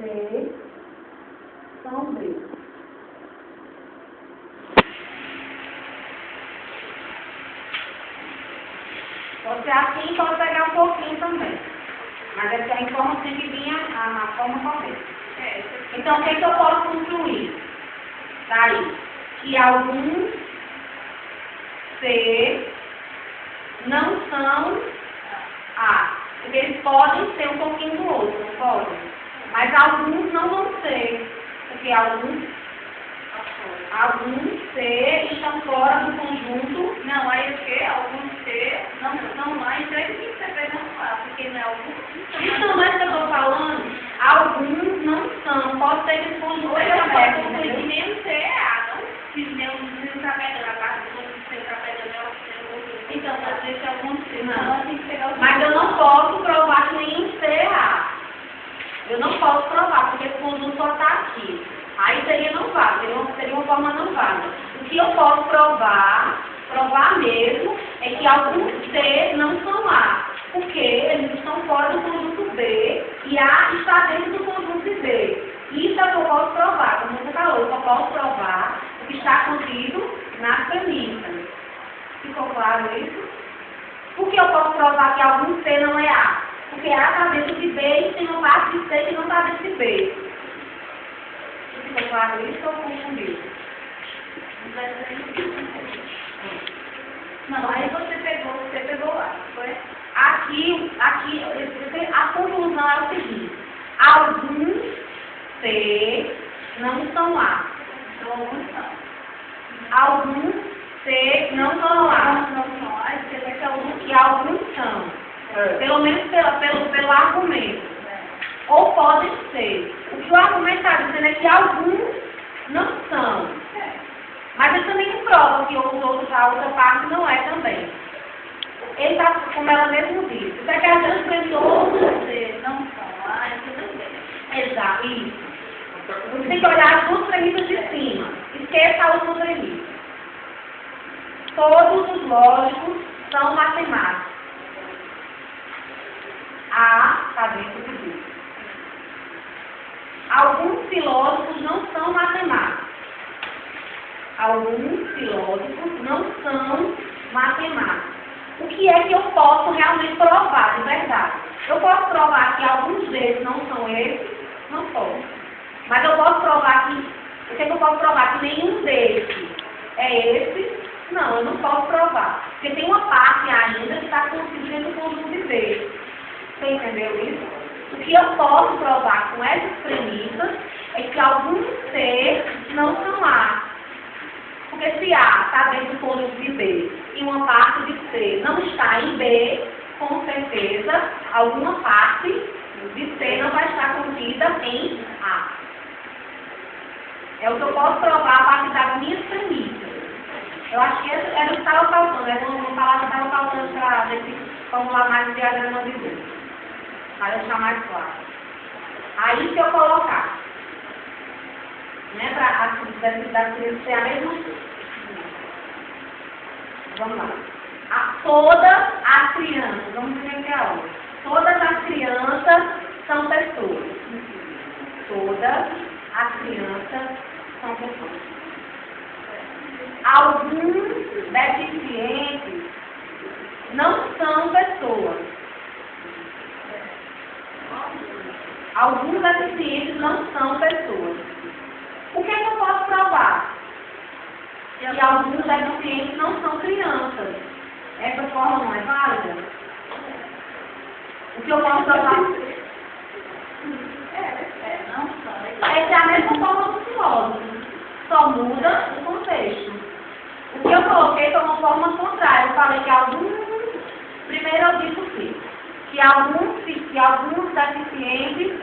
C são B. Pode ser assim, pode pegar um pouquinho também. Mas essa informação tem que vir a forma correta. Então, o que eu posso concluir? Daí, que alguns C não são A. Porque eles podem ser um pouquinho do outro, não podem? Mas alguns não vão ser. Porque alguns C estão fora do conjunto. Não, aí o que? Alguns C não estão lá, então é que você pega lá, porque não é alguns. Isso não é que eu estou falando. Alguns não são. Pode ser que o conjunto Hoje seja eu aberto, posso concluir que entendeu? nem o C é A, não? Se nem o está pegando a parte do C está pegando é o C. Então, pode ser que alguns C não, tem que pegar o C. Mas eu não posso provar que nenhum C é A. Eu não posso provar, porque esse conjunto só está aqui. Aí seria não válido, seria uma forma não válida. O que eu posso provar mesmo, é que alguns C não são A. Porque eles estão fora do conjunto B e A está dentro do conjunto B. Isso é o que eu posso provar, como você falou, eu só posso provar o que está contido nas premissas. Ficou claro isso? Por que eu posso provar que algum C não é A? Porque A está dentro de B e tem uma parte de C que não está dentro de B. Ficou claro isso ou confundiu? Não, aí você pegou lá, foi? Aqui, a conclusão é o seguinte: alguns C não são A. Então, alguns são. Alguns C não são A. Não são A, você vai ter alguns. E alguns são. Pelo menos pelo argumento. Ou podem ser. O que o argumento está dizendo é que alguns não são. Mas ele também não prova que a outra parte não é também. Ele está, como ela mesmo disse, você quer dizer que todos Você não são A, é tudo bem. Exato, isso. Você tem que olhar as duas premissas de cima. Esqueça a última premissa. Todos os lógicos são matemáticos. A está dentro de B. Alguns filósofos não são matemáticos. Alguns filósofos não são matemáticos. O que é que eu posso realmente provar, de verdade? Eu posso provar que alguns deles não são esses? Não posso. Mas eu posso provar que... O que é que eu posso provar? Que nenhum desses é esse? Não, eu não posso provar. Porque tem uma parte ainda que está contida dentro do conjunto de B. Você entendeu isso? O que eu posso provar com essas premissas é que alguns C não são A. Porque se A está dentro do conjunto de B e uma parte de C não está em B, com certeza alguma parte de C não vai estar contida em A. É o que eu posso provar a partir das minhas premissas. Eu acho que era o que estava faltando, era uma palavra que estava faltando para formular mais o diagrama de Venn, para deixar mais claro. Aí se eu colocar, né, para a diversidade ser a mesma coisa. Vamos lá. Todas as crianças, vamos ver aqui a outra. Todas as crianças são pessoas. Todas as crianças são pessoas. Alguns deficientes não são pessoas. Alguns deficientes não são pessoas. O que é que eu posso provar? Que alguns deficientes não são crianças. Essa forma não é válida? O que eu posso provar? Não são. Essa é a mesma forma do filósofo. Só muda o contexto. O que eu coloquei foi uma forma contrária. Eu falei que alguns... Primeiro eu disse o quê? Que alguns deficientes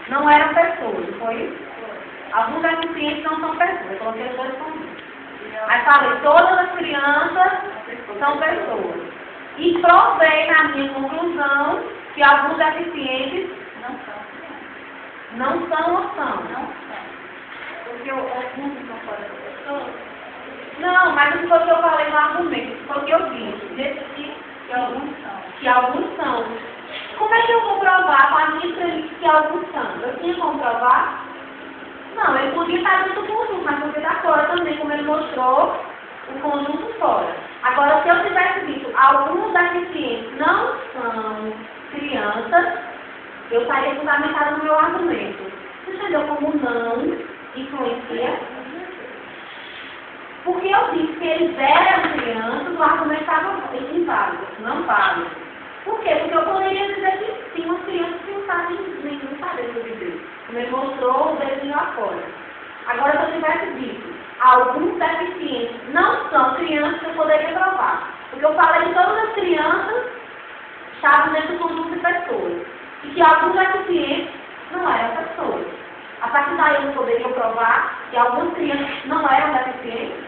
não eram pessoas, foi isso? Alguns deficientes não são pessoas. Eu coloquei os dois pontos. Aí falei, todas as crianças são pessoas. E provei na minha conclusão que alguns deficientes não são ou são. Não são. Porque alguns são fora da pessoa. Não, mas não foi o que eu falei no argumento. Foi o que eu disse. Que alguns são. Que alguns são. Como é que eu vou provar com a minha premissa que alguns são? Eu tinha como provar? Não, ele podia estar dentro do conjunto, mas podia estar fora também, como ele mostrou o conjunto fora. Agora, se eu tivesse dito alguns deficientes não são crianças, eu estaria fundamentado no meu argumento. Você entendeu como não influencia? Porque eu disse que eles eram crianças, o argumento estava inválido, não válido. Por quê? Porque eu poderia dizer que sim, as crianças que não sabem viver. Como ele mostrou o desenho lá fora. Agora, se eu tivesse dito, alguns deficientes não são crianças, eu poderia provar. Porque eu falei que todas as crianças estavam dentro do conjunto de pessoas. E que alguns deficientes não eram pessoas. A partir daí eu poderia provar que algumas crianças não eram deficientes.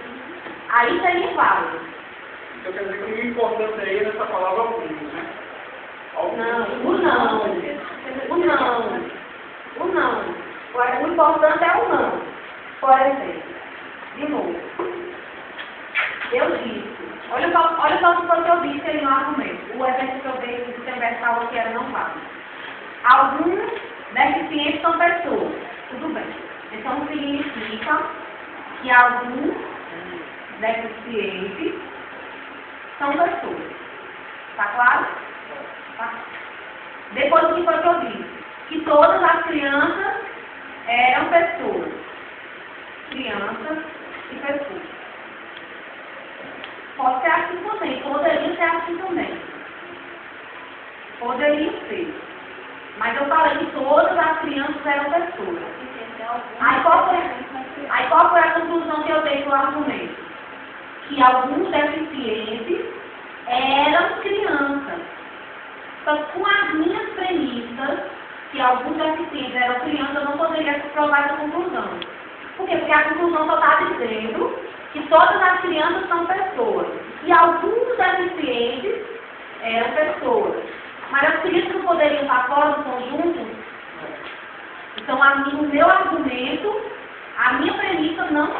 Aí seria válido. Então quer dizer que o importante aí é nessa palavra alguns, né? Não, o não. O importante é o não. Por exemplo, de novo. Eu disse, olha só o que foi que eu disse aí no argumento. O exemplo que eu dei do transversal aqui era não válido. Alguns deficientes são pessoas. Tudo bem. Então significa que alguns deficientes são pessoas. Tá claro? Tá. Depois o que foi que eu disse? Que todas as crianças eram pessoas. Crianças e pessoas. Pode ser assim também. Poderia ser assim também. Poderia ser. Mas eu falei que todas as crianças eram pessoas. Aí qual foi a conclusão que eu dei do argumento? Que alguns deficientes eram crianças. Então, com as minhas premissas, que alguns deficientes eram crianças, eu não poderia provar essa conclusão. Por quê? Porque a conclusão só está dizendo que todas as crianças são pessoas. E alguns deficientes eram pessoas. Mas as crianças não poderiam estar fora do conjunto? Então, o meu argumento, a minha premissa não